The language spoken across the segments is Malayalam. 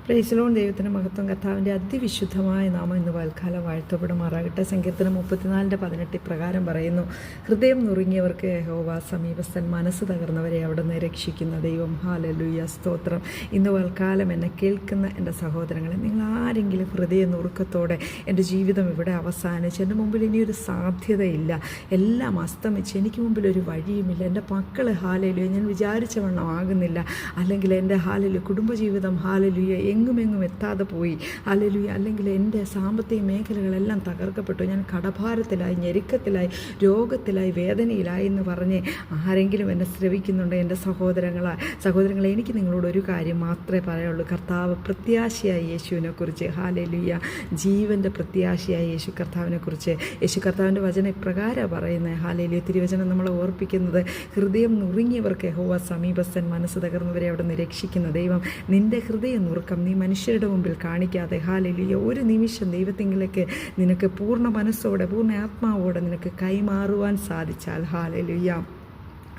പ്രൈസിലോൺ ദൈവത്തിൻ്റെ മഹത്വം. കർത്താവിൻ്റെ അതിവിശുദ്ധമായ നാമം ഇന്ന് വാൽക്കാലം വാഴ്ത്തപ്പെടുമാറാകട്ടെ. സങ്കീർത്തനം 34:18 പ്രകാരം പറയുന്നു, ഹൃദയം നുറുങ്ങിയവർക്ക് യഹോവ സമീപസ്ഥൻ, മനസ്സ് തകർന്നവരെ അവിടുന്ന് രക്ഷിക്കുന്ന ദൈവം. ഹല്ലേലൂയ, സ്തോത്രം. ഇന്ന് വാൽക്കാലം എന്നെ കേൾക്കുന്ന എൻ്റെ സഹോദരങ്ങളെ, നിങ്ങൾ ആരെങ്കിലും ഹൃദയ നുറുക്കത്തോടെ എൻ്റെ ജീവിതം ഇവിടെ അവസാനിച്ച്, എൻ്റെ മുമ്പിൽ ഇനിയൊരു സാധ്യതയില്ല, എല്ലാം അസ്തമിച്ച്, എനിക്ക് മുമ്പിൽ ഒരു വഴിയുമില്ല, എൻ്റെ മക്കൾ ഹല്ലേലൂയ ഞാൻ വിചാരിച്ച വണ്ണം ആകുന്നില്ല, അല്ലെങ്കിൽ എൻ്റെ ഹല്ലേലൂയ കുടുംബജീവിതം ഹല്ലേലൂയ എങ്ങും എത്താതെ പോയി, ഹല്ലേലൂയ, അല്ലെങ്കിൽ എൻ്റെ സാമ്പത്തിക മേഖലകളെല്ലാം തകർക്കപ്പെട്ടു, ഞാൻ കടഭാരത്തിലായി, രോഗത്തിലായി, വേദനയിലായി എന്ന് പറഞ്ഞ് ആരെങ്കിലും എന്നെ ശ്രവിക്കുന്നുണ്ട് എൻ്റെ സഹോദരങ്ങളെ, എനിക്ക് നിങ്ങളോട് ഒരു കാര്യം മാത്രമേ പറയുള്ളൂ. കർത്താവ് പ്രത്യാശയായ യേശുവിനെക്കുറിച്ച്, ഹല്ലേലൂയ, ജീവൻ്റെ പ്രത്യാശയായ യേശു കർത്താവിനെക്കുറിച്ച് യേശു കർത്താവിൻ്റെ വചനം ഇപ്രകാരം പറയുന്നത്. ഹല്ലേലൂയ, തിരുവചനം നമ്മളെ ഓർപ്പിക്കുന്നത്, ഹൃദയം നുറുങ്ങിയവർക്ക് യഹോവ സമീപസ്ഥൻ, മനസ്സ് തകർന്നവരെ അവിടെ നിന്ന് രക്ഷിക്കുന്ന ദൈവം. നിൻ്റെ ഹൃദയം നുറുക്കം നീ മനുഷ്യരുടെ മുമ്പിൽ കാണിക്കാതെ, ഹല്ലേലൂയ, ഒരു നിമിഷം ദൈവത്തിങ്കിലേക്ക് നിനക്ക് പൂർണ്ണ മനസ്സോടെ, പൂർണ്ണ ആത്മാവോടെ നിനക്ക് കൈമാറുവാൻ സാധിച്ചാൽ, ഹല്ലേലൂയ,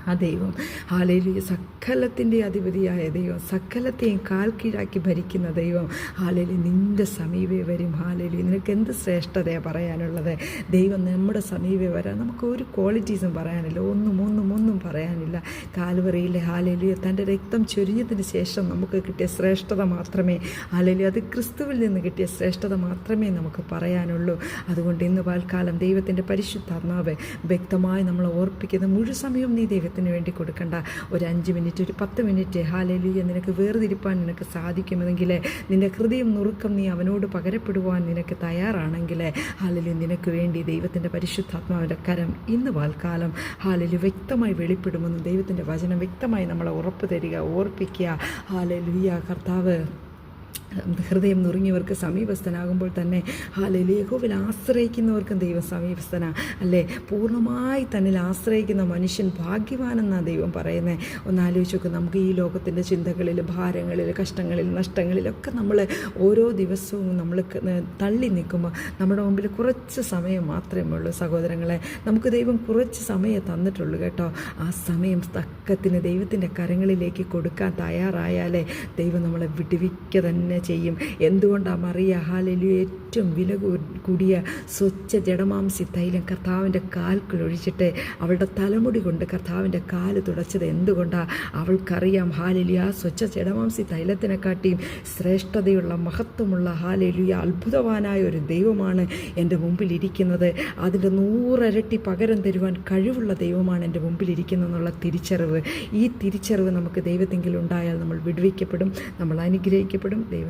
ആ ദൈവം, ഹല്ലേലൂയ, സകലത്തിൻ്റെ അധിപതിയായ ദൈവം, സകലത്തെയും കാൽ കീഴാക്കി ഭരിക്കുന്ന ദൈവം, ഹല്ലേലൂയ, നിൻ്റെ സമീപേ വരും. ഹല്ലേലൂയ, നിനക്ക് എന്ത് ശ്രേഷ്ഠതയാണ് പറയാനുള്ളത്? ദൈവം നമ്മുടെ സമീപേ വരാൻ നമുക്ക് ഒരു ക്വാളിറ്റീസും പറയാനില്ല, ഒന്നും പറയാനില്ല. കാൽവറിയിലെ ഹല്ലേലൂയ തൻ്റെ രക്തം ചൊരിഞ്ഞതിന് ശേഷം നമുക്ക് കിട്ടിയ ശ്രേഷ്ഠത മാത്രമേ, ഹല്ലേലൂയ, അത് ക്രിസ്തുവിൽ നിന്ന് കിട്ടിയ ശ്രേഷ്ഠത മാത്രമേ നമുക്ക് പറയാനുള്ളൂ. അതുകൊണ്ട് ഇന്ന് പാൽക്കാലം ദൈവത്തിൻ്റെ പരിശുദ്ധാത്മാവ് വ്യക്തമായി നമ്മളെ ഓർപ്പിക്കുന്ന, മുഴുവൻ സമയവും നീ ദൈവത്തിന് വേണ്ടി കൊടുക്കണ്ട, ഒരു 5 മിനിറ്റ്, ഒരു 10 മിനിറ്റ് ഹല്ലേലൂയ നിനക്ക് വേർതിരിപ്പാൻ നിനക്ക് സാധിക്കുമെങ്കിൽ, നിൻ്റെ ഹൃദയം നുറുക്കം നീ അവനോട് പകരപ്പെടുവാൻ നിനക്ക് തയ്യാറാണെങ്കിൽ, ഹല്ലേലൂയ, നിനക്ക് വേണ്ടി ദൈവത്തിൻ്റെ പരിശുദ്ധാത്മാവിൻ്റെ കരം ഇന്ന് വാൽക്കാലം ഹല്ലേലൂയ വ്യക്തമായി വെളിപ്പെടുമെന്ന് ദൈവത്തിൻ്റെ വചനം വ്യക്തമായി നമ്മളെ ഉറപ്പ് തരിക, ഓർപ്പിക്കുക. ഹല്ലേലൂയ, കർത്താവ് ഹൃദയം നുറുങ്ങിയവർക്ക് സമീപസ്ഥനാകുമ്പോൾ തന്നെ, ഹല്ലേലൂയ, യഹോവയിൽ ആശ്രയിക്കുന്നവർക്കും ദൈവം സമീപസ്ഥനാ, അല്ലേ? പൂർണ്ണമായി തന്നിൽ ആശ്രയിക്കുന്ന മനുഷ്യൻ ഭാഗ്യവാനെന്നാണ് ദൈവം പറയുന്നത്. ഒന്ന് ആലോചിച്ച് നോക്കും, നമുക്ക് ഈ ലോകത്തിൻ്റെ ചിന്തകളിൽ, ഭാരങ്ങളിൽ, കഷ്ടങ്ങളിൽ, നഷ്ടങ്ങളിലൊക്കെ നമ്മൾ ഓരോ ദിവസവും നമ്മൾ തള്ളി നിൽക്കുമ്പോൾ നമ്മുടെ മുമ്പിൽ കുറച്ച് സമയം മാത്രമേ ഉള്ളൂ. സഹോദരങ്ങളെ, നമുക്ക് ദൈവം കുറച്ച് സമയം തന്നിട്ടുള്ളൂ കേട്ടോ. ആ സമയം തക്കത്തിന് ദൈവത്തിൻ്റെ കരങ്ങളിലേക്ക് കൊടുക്കാൻ തയ്യാറായാലേ ദൈവം നമ്മളെ വിടുവിക്കുക തന്നെ ചെയ്യും. എന്തുകൊണ്ടാണ് മറിയ, ഹല്ലേലൂയ, ഏറ്റവും വില കൂടിയ സ്വച്ഛ ജഡമാംസി തൈലം കർത്താവിൻ്റെ കാൽക്കുളൊഴിച്ചിട്ട് അവളുടെ തലമുടി കൊണ്ട് കർത്താവിൻ്റെ കാല് തുടച്ചത്? എന്തുകൊണ്ടാണ്? അവൾക്കറിയാം, ഹല്ലേലൂയ, സ്വച്ഛ ജഡമാംസി തൈലത്തിനെക്കാട്ടിയും ശ്രേഷ്ഠതയുള്ള, മഹത്വമുള്ള, ഹല്ലേലൂയ, അത്ഭുതവാനായ ഒരു ദൈവമാണ് എൻ്റെ മുമ്പിലിരിക്കുന്നത്. അതിൻ്റെ 100 ഇരട്ടി പകരം തരുവാൻ കഴിവുള്ള ദൈവമാണ് എൻ്റെ മുമ്പിലിരിക്കുന്നതെന്നുള്ള തിരിച്ചറിവ്. ഈ തിരിച്ചറിവ് നമുക്ക് ദൈവത്തെങ്കിലും ഉണ്ടായാൽ നമ്മൾ വിടുവിക്കപ്പെടും, നമ്മൾ അനുഗ്രഹിക്കപ്പെടും. ദൈവം